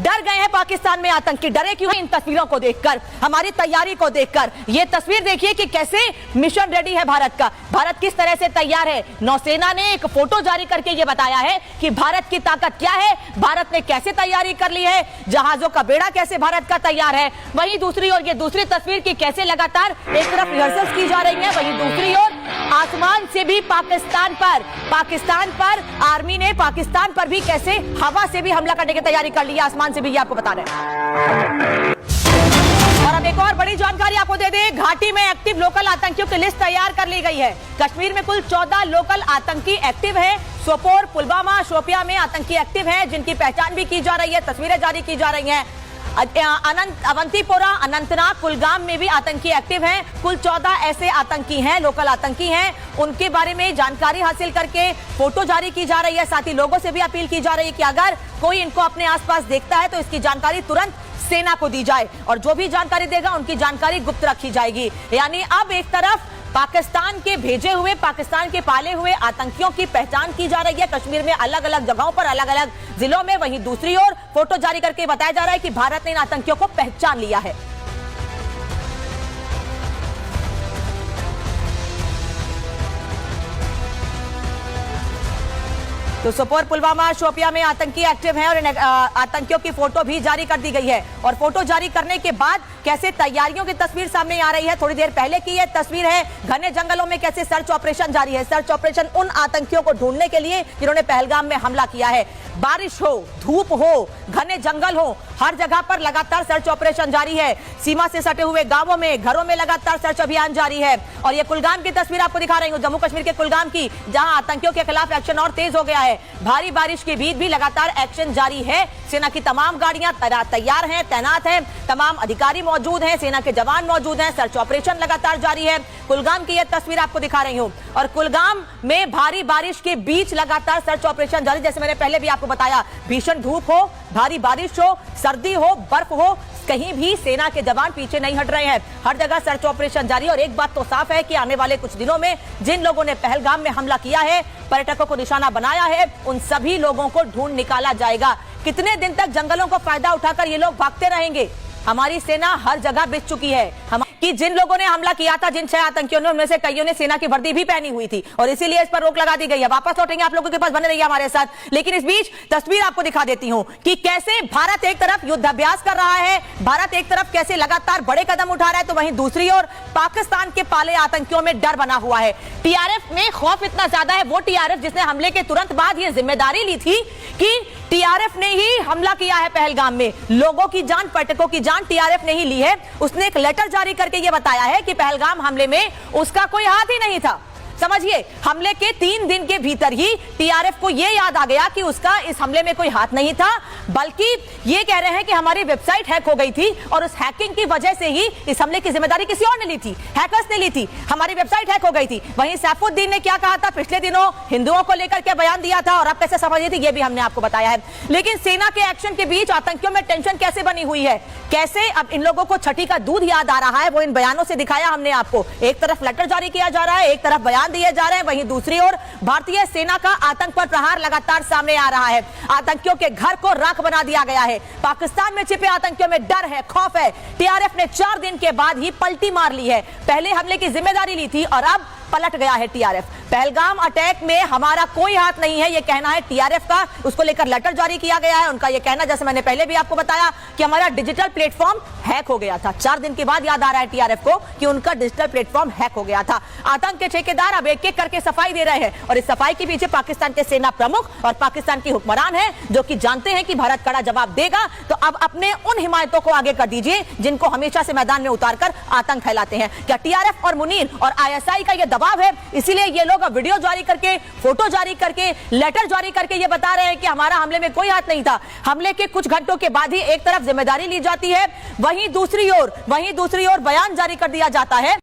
डर गए हैं पाकिस्तान में आतंकी। डरे क्यों? इन तस्वीरों को देखकर, हमारी तैयारी को देखकर। ये तस्वीर देखिए कि कैसे मिशन रेडी है भारत का, भारत किस तरह से तैयार है। नौसेना ने एक फोटो जारी करके ये बताया है कि भारत की ताकत क्या है, भारत ने कैसे तैयारी कर ली है, जहाजों का बेड़ा कैसे भारत का तैयार है। वहीं दूसरी ओर ये दूसरी तस्वीर की कैसे लगातार एक तरफ रिहर्सल्स की जा रही है, वहीं दूसरी ओर आसमान से भी पाकिस्तान पर आर्मी ने पाकिस्तान पर भी कैसे हवा से भी हमला करने की तैयारी कर ली है, आसमान से भी, ये आपको बता रहे हैं। और अब एक और बड़ी जानकारी आपको दे दें, घाटी में एक्टिव लोकल आतंकियों की लिस्ट तैयार कर ली गई है। कश्मीर में कुल 14 लोकल आतंकी एक्टिव है। सोपोर, पुलवामा, शोपिया में आतंकी एक्टिव है, जिनकी पहचान भी की जा रही है, तस्वीरें जारी की जा रही हैं। अवंतीपोरा, अनंतनाग, कुलगाम में भी आतंकी एक्टिव हैं। कुल 14 ऐसे आतंकी हैं, लोकल आतंकी हैं, उनके बारे में जानकारी हासिल करके फोटो जारी की जा रही है। साथ ही लोगों से भी अपील की जा रही है कि अगर कोई इनको अपने आसपास देखता है तो इसकी जानकारी तुरंत सेना को दी जाए, और जो भी जानकारी देगा उनकी जानकारी गुप्त रखी जाएगी। यानी अब एक तरफ पाकिस्तान के भेजे हुए, पाकिस्तान के पाले हुए आतंकियों की पहचान की जा रही है कश्मीर में अलग अलग जगहों पर, अलग अलग जिलों में। वहीं दूसरी ओर फोटो जारी करके बताया जा रहा है कि भारत ने इन आतंकियों को पहचान लिया है। तो सोपोर, पुलवामा, शोपिया में आतंकी एक्टिव हैं और इन आतंकियों की फोटो भी जारी कर दी गई है। और फोटो जारी करने के बाद कैसे तैयारियों की तस्वीर सामने आ रही है, थोड़ी देर पहले की यह तस्वीर है। घने जंगलों में कैसे सर्च ऑपरेशन जारी है, सर्च ऑपरेशन उन आतंकियों को ढूंढने के लिए जिन्होंने पहलगाम में हमला किया है। बारिश हो, धूप हो, घने जंगल हो, हर जगह पर लगातार सर्च ऑपरेशन जारी है। सीमा से सटे हुए गांवों में, घरों में लगातार सर्च अभियान जारी है। और ये कुलगाम की तस्वीर आपको दिखा रही हूं, जम्मू कश्मीर के कुलगाम की, जहां आतंकियों के खिलाफ एक्शन और तेज हो गया है। भारी बारिश के बीच भी लगातार एक्शन जारी है। सेना की तमाम गाड़ियां तैयार हैं, तैनात हैं, तमाम अधिकारी मौजूद हैं, सेना के जवान मौजूद हैं, सर्च ऑपरेशन लगातार जारी है। कुलगाम की यह तस्वीर आपको दिखा रही हूं, और कुलगाम में भारी बारिश के बीच लगातार सर्च ऑपरेशन जारी। जैसे मैंने पहले भी आपको बताया, भीषण धूप हो, भारी बारिश हो, सर्दी हो, बर्फ हो, कहीं भी सेना के जवान पीछे नहीं हट रहे हैं। हर जगह सर्च ऑपरेशन जारी। और एक बात तो साफ है कि आने वाले कुछ दिनों में जिन लोगों ने पहलगाम में हमला किया है, पर्यटकों को निशाना बनाया है, उन सभी लोगों को ढूंढ निकाला जाएगा। कितने दिन तक जंगलों को फायदा उठाकर ये लोग भागते रहेंगे? हमारी सेना हर जगह बिछ चुकी है कि जिन लोगों ने हमला किया था, जिन 6 आतंकियों ने, उनमें से कईयों ने सेना की वर्दी भी पहनी हुई थी, और इसीलिए इस पर रोक लगा दी गई है। वापस लौटेंगे आप लोगों के पास, बने रहिए हमारे साथ। लेकिन इस बीच तस्वीर आपको दिखा देती हूं कि कैसे भारत एक तरफ युद्धाभ्यास कर रहा है, भारत एक तरफ कैसे लगातार बड़े कदम उठा रहा है, तो वहीं दूसरी ओर पाकिस्तान के पाले आतंकियों में डर बना हुआ है। टीआरएफ में खौफ इतना ज्यादा है, वो टीआरएफ जिसने हमले के तुरंत बाद ये जिम्मेदारी ली थी कि टीआरएफ ने ही हमला किया है पहलगाम में, लोगों की जान, पर्यटकों की जान टीआरएफ ने ही ली है। उसने एक लेटर जारी करके यह बताया है कि पहलगाम हमले में उसका कोई हाथ ही नहीं था। समझिए, हमले के 3 दिन के भीतर ही टीआरएफ को यह याद आ गया कि उसका इस हमले में कोई हाथ नहीं था, बल्कि ये कह रहे हैं कि हमारी वेबसाइट हैक हो गई थी, और उस हैकिंग की वजह से ही इस हमले की जिम्मेदारी किसी और ने ली थी, हैकर्स ने ली थी। हमारी वेबसाइट हैक हो गई थी। वहीं सैफुद्दीन ने क्या कहा था पिछले दिनों, हिंदुओं को लेकर के बयान दिया था, और अब कैसे समझिए थी, ये भी हमने आपको बताया है। लेकिन सेना के एक्शन के बीच आतंकियों में टेंशन कैसे बनी हुई है, कैसे अब इन लोगों को छठी का दूध याद आ रहा है, वो इन बयानों से दिखाया हमने आपको। एक तरफ लेटर जारी किया जा रहा है, एक तरफ बयान दिए जा रहे हैं, वहीं दूसरी ओर भारतीय सेना का आतंक पर प्रहार लगातार सामने आ रहा है। आतंकियों के घर को राख बना दिया गया है। पाकिस्तान में छिपे आतंकियों में डर है, खौफ है। टीआरएफ ने 4 दिन के बाद ही पलटी मार ली है। पहले हमले की जिम्मेदारी ली थी और अब पलट गया है टीआरएफ। पहलगाम अटैक में हमारा कोई हाथ नहीं है, यह कहना है टीआरएफ का। उसको लेकर लेटर जारी किया गया है। उनका यह कहना, जैसे मैंने पहले भी आपको बताया, कि हमारा डिजिटल प्लेटफॉर्म हैक हो गया था। 4 दिन के बाद याद आ रहा है टीआरएफ को कि उनका डिजिटल प्लेटफॉर्म हैक हो गया था। आतंक के ठेकेदार अब एक एक करके सफाई दे रहे हैं, और इस सफाई के पीछे पाकिस्तान के सेना प्रमुख और पाकिस्तान की हुक्मरान है, जो कि जानते हैं कि भारत कड़ा जवाब देगा। तो अब अपने उन हिमायतों को आगे कर दीजिए जिनको हमेशा से मैदान में उतारकर आतंक फैलाते हैं। क्या टीआरएफ और मुनीर और आईएसआई का यह दबाव है, इसीलिए ये लोग अब वीडियो जारी करके, फोटो जारी करके, लेटर जारी करके ये बता रहे हैं कि हमारा हमले में कोई हाथ नहीं था? हमले के कुछ घंटों के बाद ही एक तरफ जिम्मेदारी ली जाती है, वहीं दूसरी ओर बयान जारी कर दिया जाता है।